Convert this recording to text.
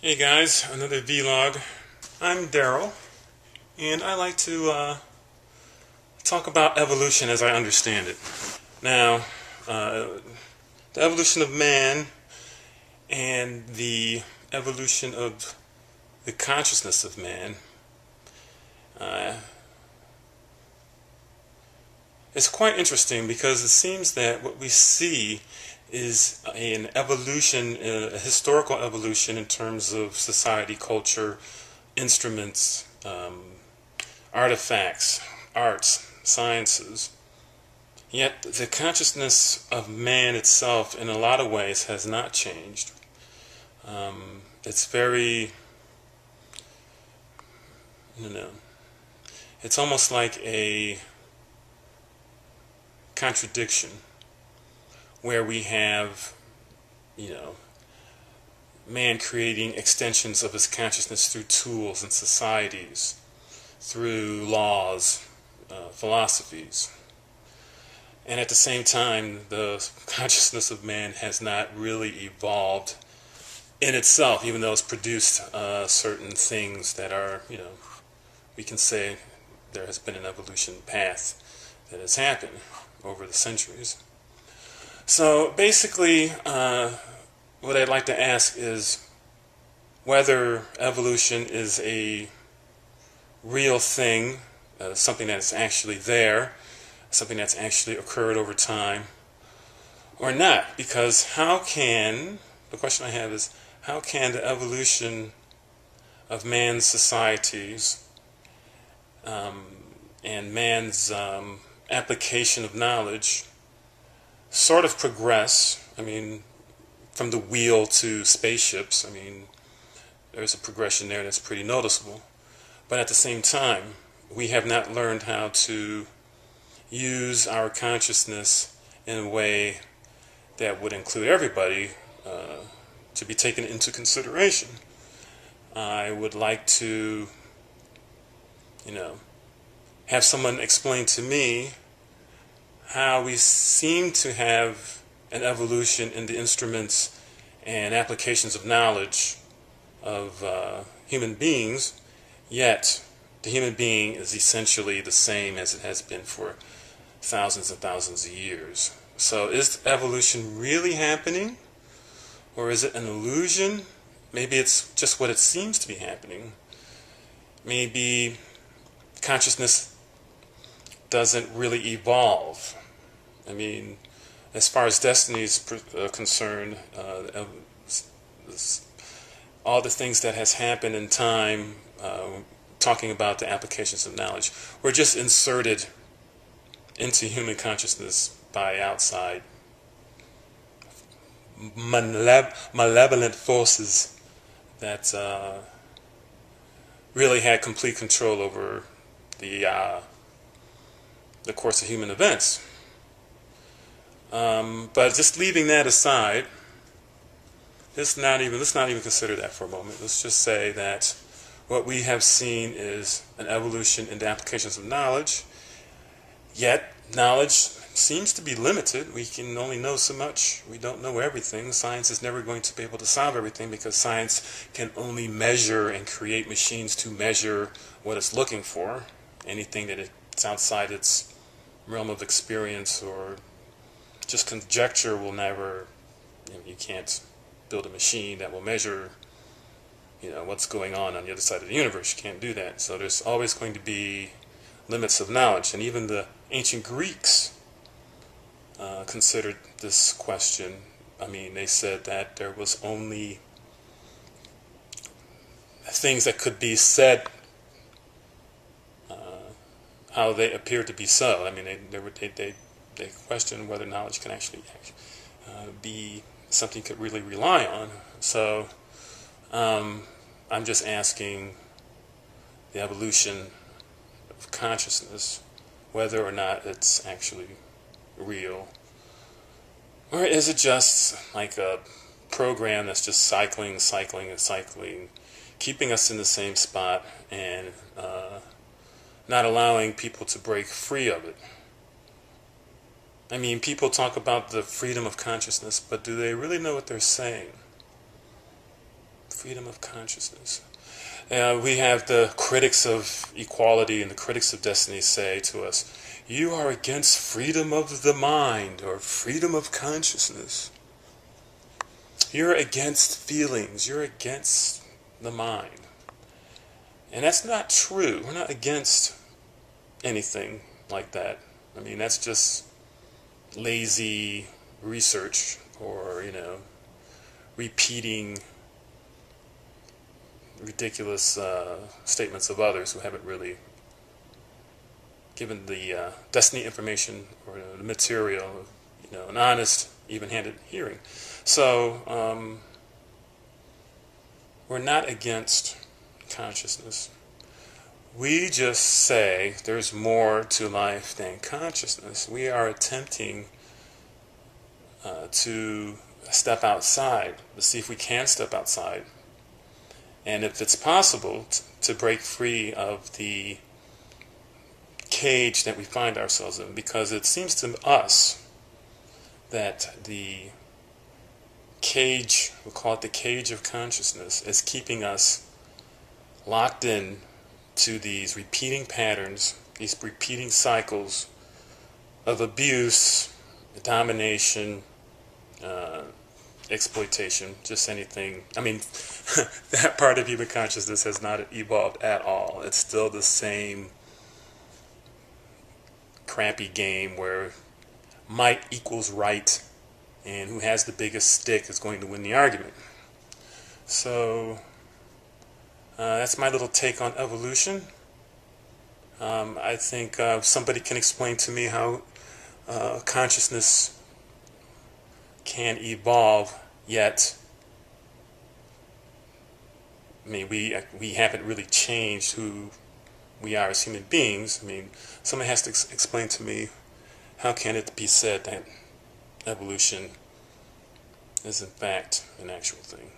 Hey guys, another vlog. I'm Darryl, and I like to talk about evolution as I understand it. Now, the evolution of man and the evolution of the consciousness of man is quite interesting because it seems that what we see is an evolution, a historical evolution in terms of society, culture, instruments, artifacts, arts, sciences. Yet the consciousness of man itself in a lot of ways has not changed. It's very, it's almost like a contradiction where we have, man creating extensions of his consciousness through tools and societies, through laws, philosophies. And at the same time, the consciousness of man has not really evolved in itself, even though it's produced certain things that are, we can say there has been an evolution path that has happened over the centuries. So basically, what I'd like to ask is whether evolution is a real thing, something that's actually there, something that's actually occurred over time, or not. Because the question I have is, how can the evolution of man's societies and man's application of knowledge sort of progress? I mean, from the wheel to spaceships, there's a progression there that's pretty noticeable. But at the same time, we have not learned how to use our consciousness in a way that would include everybody to be taken into consideration. I would like to, have someone explain to me how we seem to have an evolution in the instruments and applications of knowledge of human beings, yet the human being is essentially the same as it has been for thousands and thousands of years. So is evolution really happening? Or is it an illusion? Maybe it's just what it seems to be happening. Maybe consciousness doesn't really evolve. As far as Desteni is concerned, all the things that has happened in time, talking about the applications of knowledge, were just inserted into human consciousness by outside malevolent forces that really had complete control over the course of human events. But just leaving that aside, let's not even consider that for a moment. Let's just say that what we have seen is an evolution in the applications of knowledge, yet knowledge seems to be limited. We can only know so much. We don't know everything. Science is never going to be able to solve everything because science can only measure and create machines to measure what it's looking for. Anything that it's outside its realm of experience or just conjecture will never, you can't build a machine that will measure what's going on the other side of the universe. You can't do that. So there's always going to be limits of knowledge. And even the ancient Greeks considered this question. They said that there was only things that could be said how they appeared to be so. They questioned whether knowledge can actually be something you could really rely on. So I'm just asking the evolution of consciousness, whether or not it's actually real, or is it just like a program that's just cycling, keeping us in the same spot and not allowing people to break free of it. People talk about the freedom of consciousness, but do they really know what they're saying? freedom of consciousness. We have the critics of equality and the critics of destiny say to us, you are against freedom of the mind or freedom of consciousness. You're against feelings. You're against the mind. And that's not true. We're not against anything like that. I mean, that's just lazy research or, repeating ridiculous statements of others who haven't really given the destiny information or the material, an honest, even-handed hearing. So we're not against consciousness. We just say there's more to life than consciousness. We are attempting to step outside, to see if we can step outside. And if it's possible to break free of the cage that we find ourselves in, because it seems to us that the cage, we'll call it the cage of consciousness, is keeping us locked in to these repeating patterns, these repeating cycles of abuse, domination, exploitation, just anything. I mean, that part of human consciousness has not evolved at all. It's still the same crappy game where might equals right, and who has the biggest stick is going to win the argument. So that's my little take on evolution. I think somebody can explain to me how consciousness can evolve, yet I mean we haven't really changed who we are as human beings. I mean, somebody has to explain to me how can it be said that evolution is in fact an actual thing.